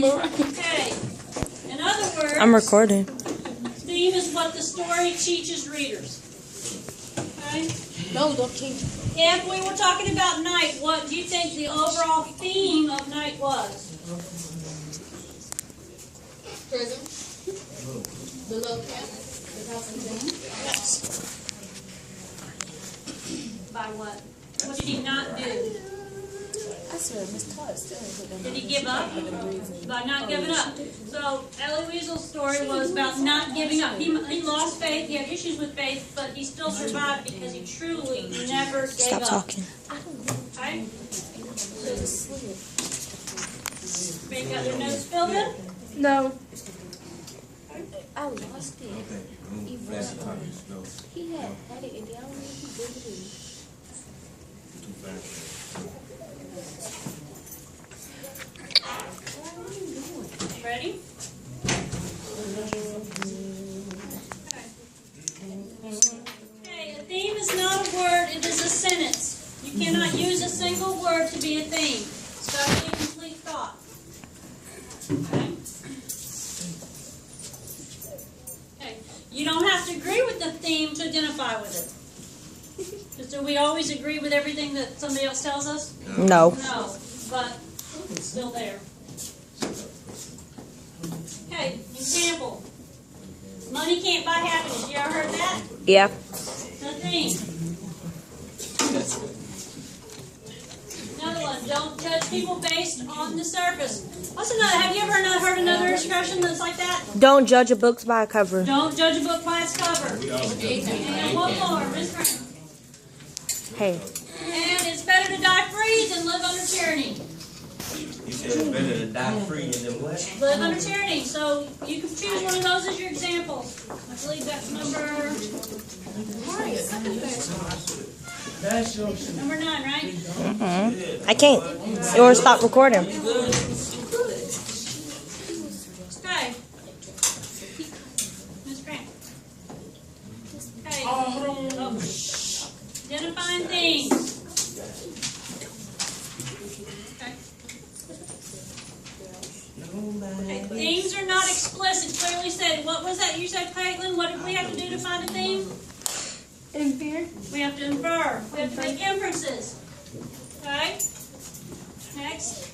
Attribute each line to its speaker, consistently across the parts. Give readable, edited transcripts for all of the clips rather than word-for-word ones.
Speaker 1: Okay. In other words,
Speaker 2: I'm recording.
Speaker 1: theme is what the story teaches readers. Okay?
Speaker 3: No, don't change.
Speaker 1: If we were talking about night, what do you think the overall theme of night was?
Speaker 3: Prison. The little cat. The house in Jane.
Speaker 1: By what? What did he not do?
Speaker 3: I swear, Miss Todd still ain't put them.
Speaker 1: Did he give up? By not giving up. So Ellie Weasel's story was about not giving up. He lost faith. He had issues with faith, but he still survived because he truly never gave
Speaker 2: Stop
Speaker 1: up.
Speaker 2: talking.
Speaker 1: Okay? Everybody got their notes filled in?
Speaker 2: No.
Speaker 3: I lost it. He had it, and I don't know if he did it.
Speaker 1: Ready? Okay, a theme is not a word, it is a sentence. You cannot use a single word to be a theme. It's got to be a complete thought. Okay? Okay. You don't have to agree with the theme to identify with it. Do we always agree with everything that somebody else tells us?
Speaker 2: No.
Speaker 1: No, but it's still there. Okay, example. Money can't buy happiness. You ever heard that?
Speaker 2: Yeah.
Speaker 1: The theme. Another one. Don't judge people based on the surface. What's another? Have you ever not heard another expression that's like that?
Speaker 2: Don't judge a book by a cover.
Speaker 1: Don't judge a book by its cover. And one more, Miss Frank.
Speaker 2: Hey.
Speaker 1: And it's better to die free than live under tyranny.
Speaker 4: You said it's better to die free and then what?
Speaker 1: Live under tyranny. So you can choose one of those as your example. I believe that's number 9, right?
Speaker 2: I can't. Or stop recording.
Speaker 1: Okay. Miss Grant. Okay. Oh. Identifying things. Okay, themes are not explicit. Clearly said. What was that you said, Caitlin? What did we have to do to find a theme?
Speaker 3: Infer.
Speaker 1: We have to infer. We have to make inferences. Okay? Next.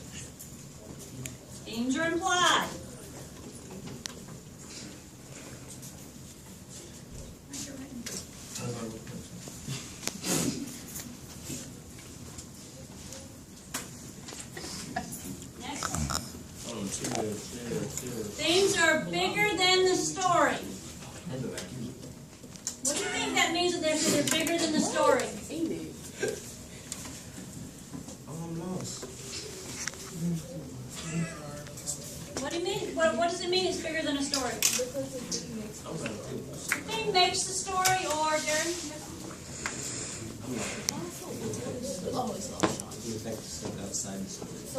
Speaker 1: Themes are implied. Things are bigger than the story. What do you think that means that they're bigger than the story?
Speaker 4: I'm lost.
Speaker 1: What do you mean? What does it mean it's bigger than a story? The thing makes the story, or Darren?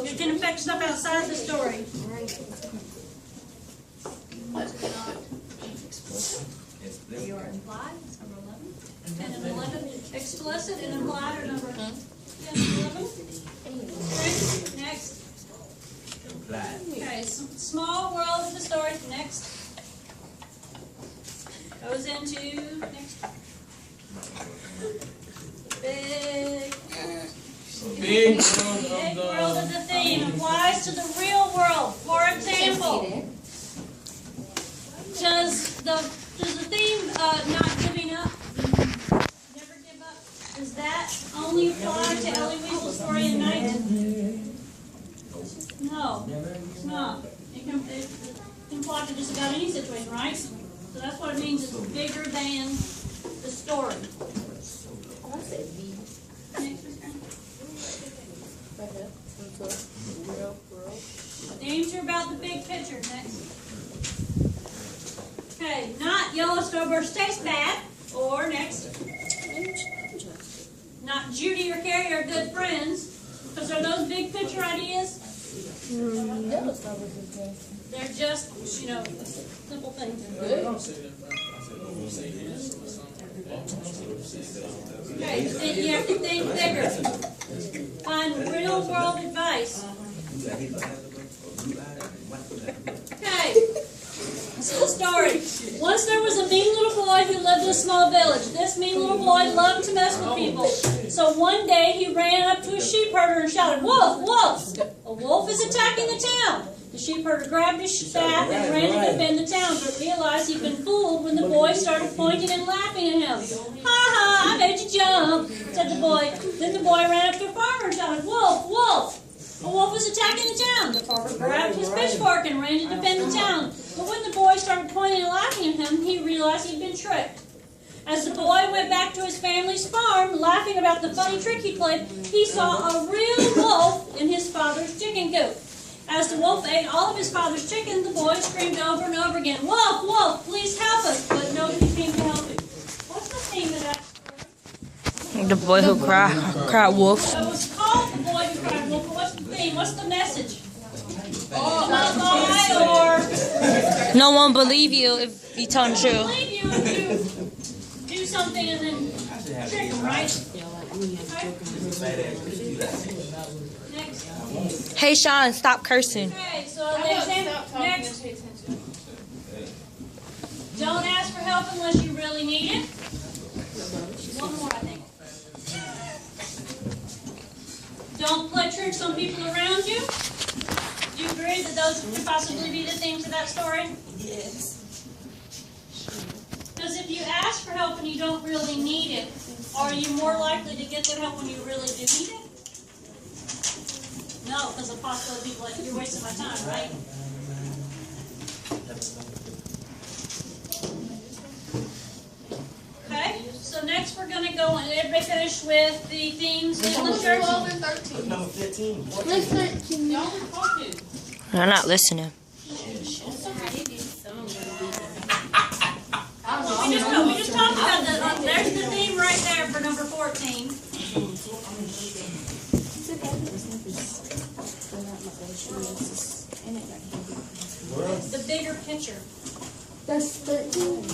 Speaker 1: You can affect stuff outside the story. You are implied, it's number 11. And an 11, explicit and implied are number 10 and 11. Okay, next. Okay, small world of the story. Next. Goes into, next. Big world of the theme applies to the real world. For example, does the theme not giving up, never give up, does that only apply to Ellie Weasel's story at night? No, it's not. It can apply to just about any situation, right? So that's what it means. It's bigger than the story. Themes are about the big picture. Next. Okay, not yellow starburst tastes bad. Or next. Not Judy or Carrie are good friends. Because are those big picture ideas? They're just, simple things. Okay, you have to think bigger. Find real world advice. Okay. This is the story. Once there was a mean little boy who lived in a small village. This mean little boy loved to mess with people. So one day he ran up to a sheep herder and shouted, "Wolf, wolf! A wolf is attacking the town." The sheep herder grabbed his staff and ran to defend the town, but realized he'd been fooled when the boy started pointing and laughing at him. "Ha ha, I made you jump," said the boy. Then the boy ran up to a farmer and shouted, "Wolf, wolf! A wolf is attacking the town." The farmer grabbed his pitchfork and ran to defend the town. But when the boy started pointing and laughing at him, he realized he'd been tricked. As the boy went back to his family's farm, laughing about the funny trick he played, he saw a real wolf in his father's chicken coop. As the wolf ate all of his father's chicken, the boy screamed over and over again, "Wolf, wolf, please help us!" But nobody came to help him. What's the theme of that story?
Speaker 2: The boy who cried wolf.
Speaker 1: So it was called The Boy Who Cried Wolf, but what's the theme? What's the message? Not lie or
Speaker 2: No one believe you if you tell the truth.
Speaker 1: believe you if you do something and then trick them, right? Next.
Speaker 2: Hey, Sean, stop cursing.
Speaker 1: Okay, so the example, next. Don't ask for help unless you really need it. One more, I think. Don't play tricks on people around you. Do you agree that those could possibly be the themes of that story?
Speaker 3: Yes.
Speaker 1: Because if you ask for help and you don't really need it, are you more likely to get that help when you really do need it? No, because the possibility people like, "You're wasting my time," right? Okay, so next we're going to go and everybody finish with the themes in the church.
Speaker 3: 12 and 13.
Speaker 4: Number 15.
Speaker 3: Let's 13. Y'all were talking.
Speaker 2: I'm not listening.
Speaker 1: We just talked about that. There's the theme right there for number 14. The bigger picture.
Speaker 3: That's 13.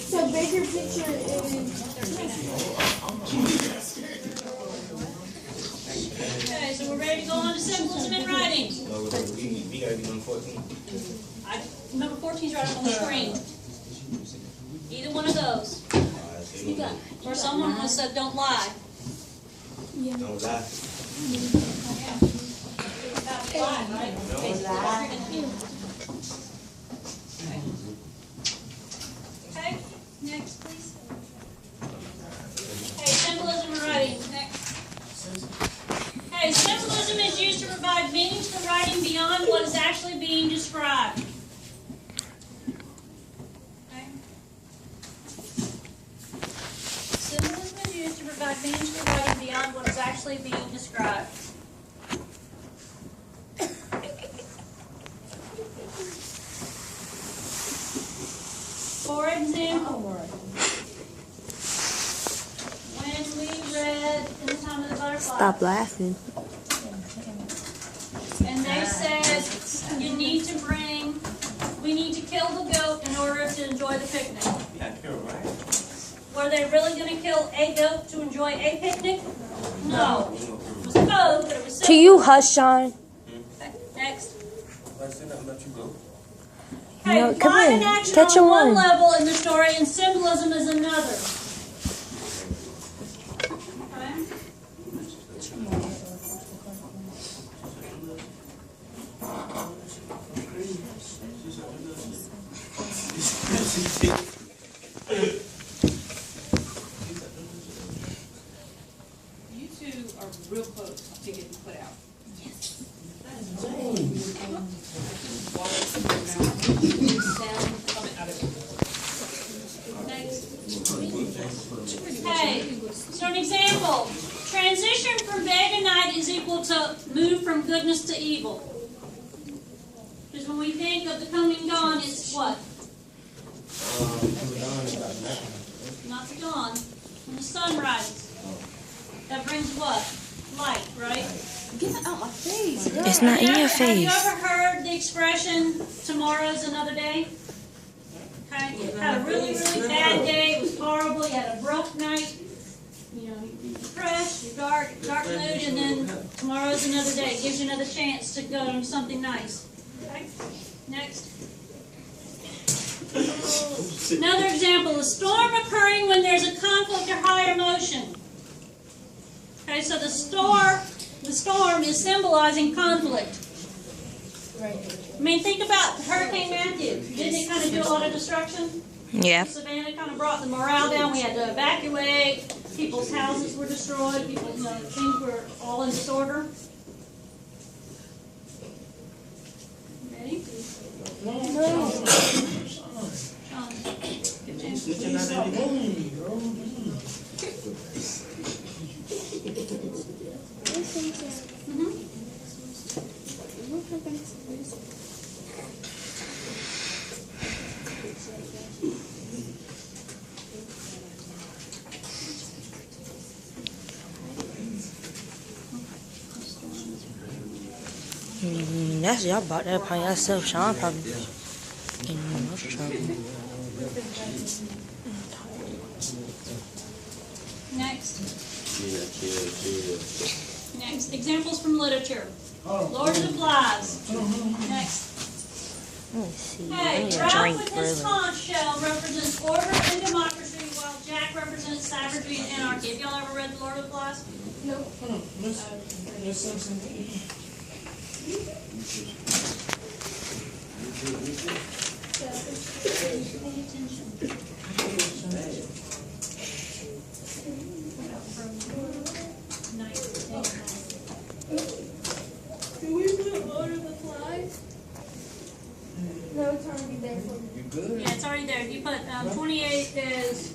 Speaker 3: So bigger picture is.
Speaker 1: Okay, so we're ready to go on to symbolism in writing.
Speaker 4: We gotta be number 14.
Speaker 1: Number 14 is right up on the screen. Either one of those.
Speaker 3: You got.
Speaker 1: Or someone has said don't lie.
Speaker 4: Don't lie.
Speaker 1: Lie, right? Okay, next please. Okay, symbolism in writing. Next. Okay, symbolism is used to provide meaning to the writing beyond what is actually being described. Okay. Symbolism is used to provide meaning to the writing beyond what is actually being described. For example, when we read In the Time of the Butterfly,
Speaker 2: Stop laughing.
Speaker 1: and they said we need to kill the goat in order to enjoy the picnic.
Speaker 4: Yeah, you're right.
Speaker 1: Were they really going to kill a goat to enjoy a picnic? No. It was code, but it was
Speaker 2: Can you hush, Sean?
Speaker 1: Next.
Speaker 4: I said nothing about you, go.
Speaker 1: Okay,
Speaker 2: No, come
Speaker 1: plot
Speaker 2: here.
Speaker 1: and action
Speaker 2: Catch
Speaker 1: on
Speaker 2: a
Speaker 1: one
Speaker 2: one.
Speaker 1: level in the story, and symbolism is another. Okay.
Speaker 5: You two are real close to getting put out.
Speaker 1: Okay, so an example. Transition from day to night is equal to move from goodness to evil. Because when we think of the coming dawn, it's what? Not the dawn. When the sun rises. That brings what? Light, right?
Speaker 3: Get it out my face.
Speaker 2: It's not in your
Speaker 1: Have you
Speaker 2: face.
Speaker 1: ever heard the expression, tomorrow's another day? Okay. you had a really, really bad day, it was horrible, you had a rough night, you know, you're depressed, you're dark mood, and then tomorrow's another day. It gives you another chance to go on something nice. Okay? Next. Another example, a storm occurring when there's a conflict or high emotion. Okay, so the storm is symbolizing conflict. I mean, think about Hurricane Matthew. Didn't it kind of do a lot of destruction?
Speaker 2: Yeah.
Speaker 1: Savannah kind of brought the morale down. We had to evacuate. People's houses were destroyed. People, you know, things were all in disorder. Ready? No.
Speaker 4: Snitching out everything.
Speaker 2: That's y'all bought that upon yourself. Sean probably getting in much trouble.
Speaker 1: Next. Next. Examples from literature. Lord of the Flies. Next.
Speaker 2: Let me see. I
Speaker 1: Hey,
Speaker 2: need a
Speaker 1: Ralph
Speaker 2: drink
Speaker 1: with his
Speaker 2: really.
Speaker 1: conch shell represents order and democracy, while Jack represents savagery and anarchy. Have y'all ever read The Lord of the Flies?
Speaker 3: Do we put Lord of the Flies? No, it's already there for me.
Speaker 4: You good?
Speaker 1: Yeah, it's already there. You put 28 is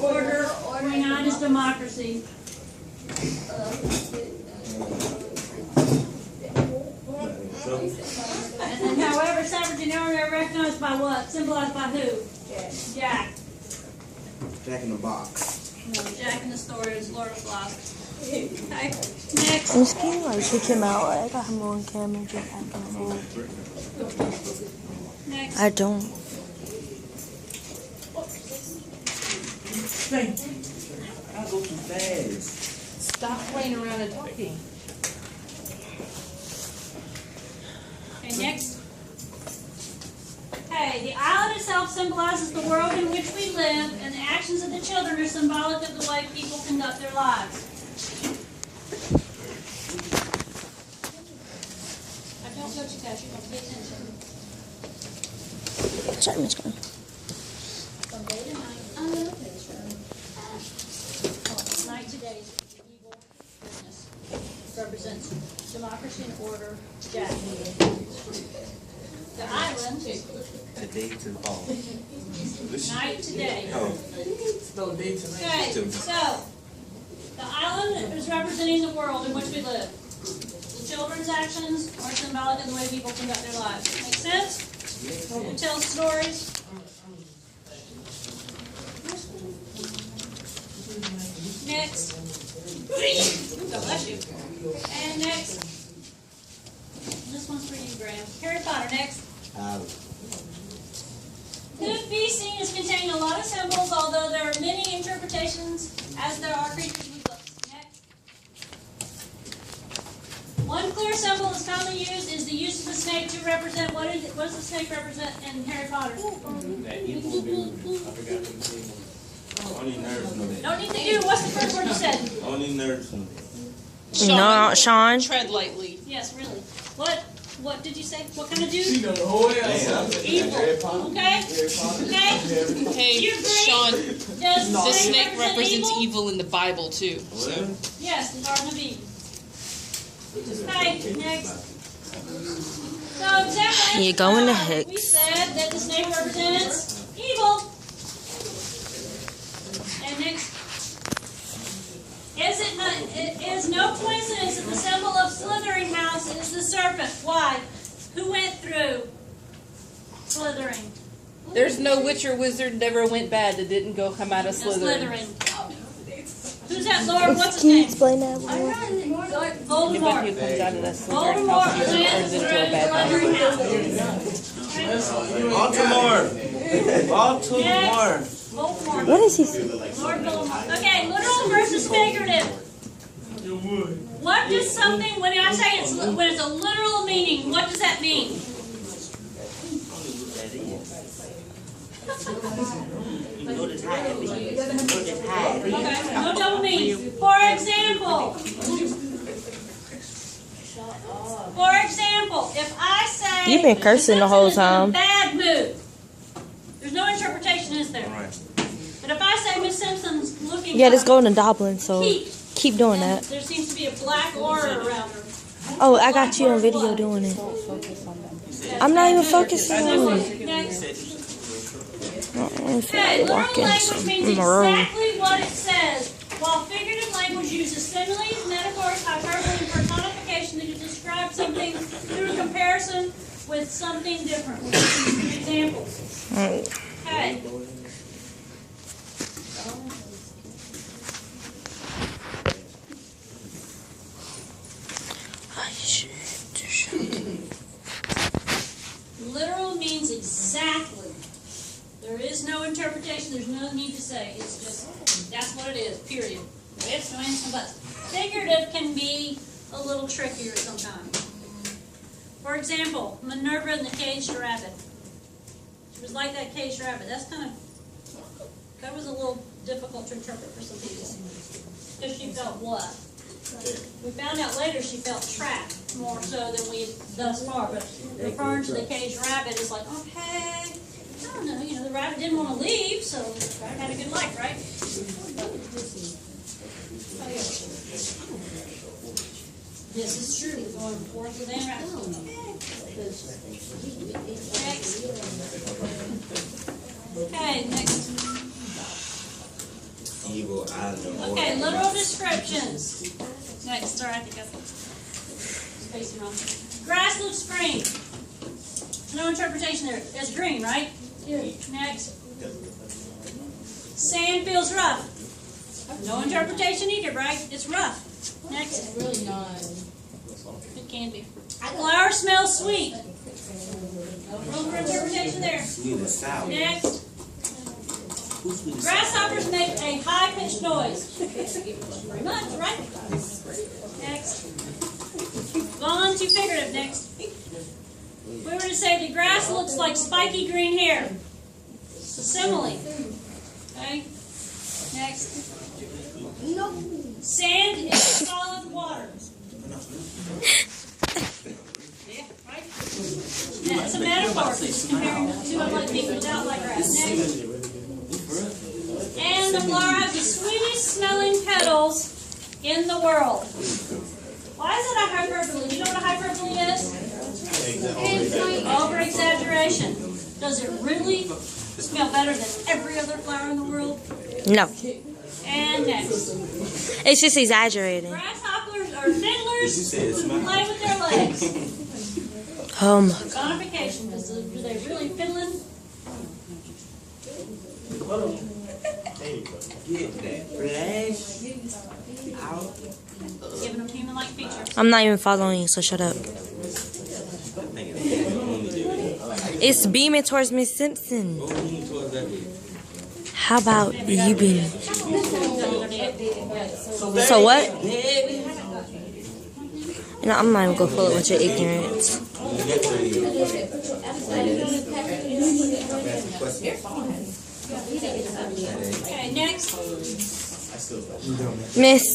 Speaker 1: order, 29 is democracy. And then, however, savagery and anarchy are recognized by what? Symbolized by who? Jack.
Speaker 6: Jack in the Box.
Speaker 1: No, Jack in the story is Lord of the Flies. Okay, next.
Speaker 2: I'm scared like kick him out. I got him on camera just acting a fool.
Speaker 1: Next.
Speaker 2: I don't.
Speaker 4: I go too fast.
Speaker 3: Stop playing around and talking.
Speaker 1: Okay, next. Okay, the island itself symbolizes the world in which we live, and the actions of the children are symbolic of the way people conduct their lives. I don't go to cash, you don't pay attention.
Speaker 2: Sorry, Miss Glenn.
Speaker 1: From day to night. Night to day is evil business. Represents democracy and order. Jack. The island,
Speaker 4: Today to fall.
Speaker 1: night to day.
Speaker 4: Oh.
Speaker 1: Okay, so the island is representing the world in which we live. The children's actions are symbolic of the way people conduct their lives. Make sense? Who tells stories? Next. God bless you. And next. This one's for you, Graham. Harry Potter, next. Good feasting is containing a lot of symbols, although there are many interpretations as there are creatures with books. Next. One clear symbol that's commonly used is the use of the snake to represent, what does the snake represent in Harry Potter?
Speaker 4: That evil dude. I forgot the name. Only nerds know that.
Speaker 1: Don't need to do, what's the first word you said?
Speaker 4: Only nerds know that.
Speaker 2: No, Sean.
Speaker 5: Tread lightly.
Speaker 1: Yes, really. What did you say? What kind of dude?
Speaker 4: Damn, I'm looking at
Speaker 1: Evil.
Speaker 4: Harry Potter.
Speaker 1: Okay? Okay?
Speaker 5: Hey,
Speaker 1: You agree?
Speaker 5: Sean,
Speaker 1: Does
Speaker 5: the snake
Speaker 1: represent
Speaker 5: represents evil in the Bible too.
Speaker 4: What?
Speaker 1: Yes, the Garden of Eden. Okay, next. So, example.
Speaker 2: You're going to
Speaker 1: We
Speaker 2: Hicks.
Speaker 1: said that the snake represents evil. And next. It is no coincidence that the symbol of Slytherin house is the serpent. Why? Who went through Slytherin?
Speaker 5: There's no witch or wizard that ever went bad that didn't go come out of
Speaker 1: No,
Speaker 5: Slytherin.
Speaker 1: Who's that Lord? What's his
Speaker 2: Can you
Speaker 1: name?
Speaker 2: explain that more?
Speaker 5: Anybody who
Speaker 1: Voldemort.
Speaker 5: comes out of that Slytherin house
Speaker 1: Voldemort
Speaker 5: usually
Speaker 1: went
Speaker 5: turns
Speaker 1: through
Speaker 5: into a bad
Speaker 1: Slytherin
Speaker 5: guy.
Speaker 1: house.
Speaker 4: Baltimore. All two
Speaker 1: Next.
Speaker 4: more.
Speaker 1: Voldemort.
Speaker 2: What is he saying?
Speaker 1: Lord Voldemort. Okay, literal versus figurative. What does something, when I say when it's a literal meaning, what does that mean? Okay, no double meaning. For example, if I say
Speaker 2: You've been cursing the whole time.
Speaker 1: Bad mood. There's no interpretation, is there? But if I say Miss Simpson's looking
Speaker 2: Yeah, let's go to Dublin, so
Speaker 1: Keep.
Speaker 2: keep doing
Speaker 1: And
Speaker 2: that.
Speaker 1: there seems to be a black aura around her.
Speaker 2: Oh, I got you on video doing it. I'm not even focusing on it.
Speaker 1: Next.
Speaker 2: I'm
Speaker 1: Okay, literal
Speaker 2: walking
Speaker 1: language means
Speaker 2: in the road.
Speaker 1: exactly what it says, while figurative language uses similes, metaphors, hyperbole, and personification to describe something through comparison with something different. Examples. Okay. Literal means exactly. There is no interpretation. There's no need to say. It's just, that's what it is, period. It's no ifs, no buts. Figurative can be a little trickier sometimes. For example, Minerva and the Caged Rabbit. She was like that caged rabbit. That was a little difficult to interpret for some people. Because she felt what? We found out later she felt trapped more so than we had thus far. But referring to the caged rabbit is like, okay, I don't know, the rabbit didn't want to leave, so the rabbit had a good life, right? This is true. We're going forth with them rabbits. Okay, next.
Speaker 6: Evil out of the
Speaker 1: Okay, literal descriptions. Next, sorry, I think I spacing wrong. Grass looks green. No interpretation there. It's green, right?
Speaker 3: Yeah.
Speaker 1: Next. Sand feels rough. No interpretation either, right? It's rough. Next.
Speaker 3: Really not.
Speaker 1: It can be. Flower smells sweet. No room for interpretation there.
Speaker 6: Sweet and sour.
Speaker 1: Next. Grasshoppers make a high-pitched noise. Pretty much, right? Next. On to figurative. Next. We were to say the grass looks like spiky green hair. Simile. Okay. Next. Sand is solid water. Yeah, right? That's a metaphor. Just comparing two unlike things without like grass. Next. And the flower has the sweetest smelling petals in the world. Why is it a hyperbole? Do you know what a hyperbole is? Over exaggeration. Does it really smell better than every other flower in the world?
Speaker 2: No,
Speaker 1: And next.
Speaker 2: it's just exaggerating.
Speaker 1: Grasshoppers are fiddlers who play with their legs. Personification. Do they really fiddling?
Speaker 6: Get that flash out.
Speaker 1: Giving them human-like features.
Speaker 2: I'm not even following you, so shut up. It's beaming towards Miss Simpson. How about you beaming? So what? I'm not even gonna fill it with your ignorance.
Speaker 1: Okay, next.
Speaker 2: Miss,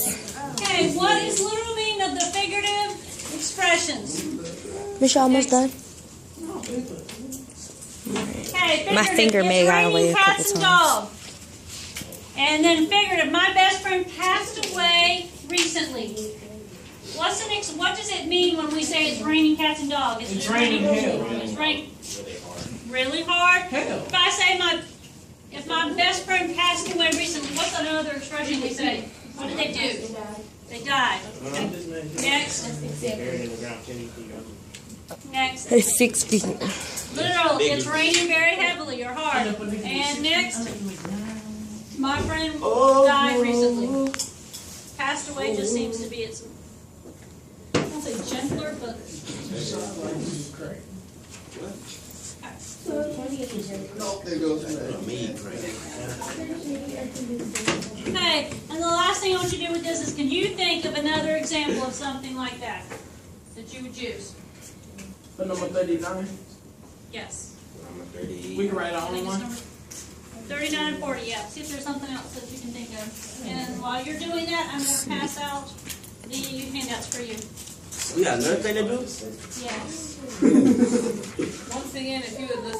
Speaker 1: Okay, what is literal meaning of the figurative expressions?
Speaker 2: Miss, you almost done?
Speaker 1: Okay,
Speaker 2: My
Speaker 1: figurative,
Speaker 2: finger may
Speaker 1: it's
Speaker 2: have got away
Speaker 1: raining
Speaker 2: a couple
Speaker 1: cats and
Speaker 2: times.
Speaker 1: dogs. And then figurative, my best friend passed away recently. What does it mean when we say it's raining cats and dogs? It's raining hell. It's raining really hard. If I say if my best friend passed away recently, what's another expression we say? What did they do? They died. Okay. Next. Next.
Speaker 2: It's 6 feet.
Speaker 1: Literal, it's raining very heavily or hard. And next, my friend died recently. Passed away just seems to be its, I won't say gentler, but.
Speaker 6: Me crazy.
Speaker 1: Okay, and the last thing I want you to do with this is, can you think of another example of something like that that you would use?
Speaker 7: For number 39,
Speaker 1: Yes.
Speaker 6: Number 38.
Speaker 7: we can write
Speaker 1: I
Speaker 7: our
Speaker 1: think
Speaker 7: own
Speaker 1: it's
Speaker 7: one.
Speaker 1: number 39 and 40, yeah. See if there's something else that you can think of. And while you're doing that, I'm going to pass out the handouts for you.
Speaker 6: We got another thing to do?
Speaker 1: Yes.
Speaker 5: Once again, if you would listen.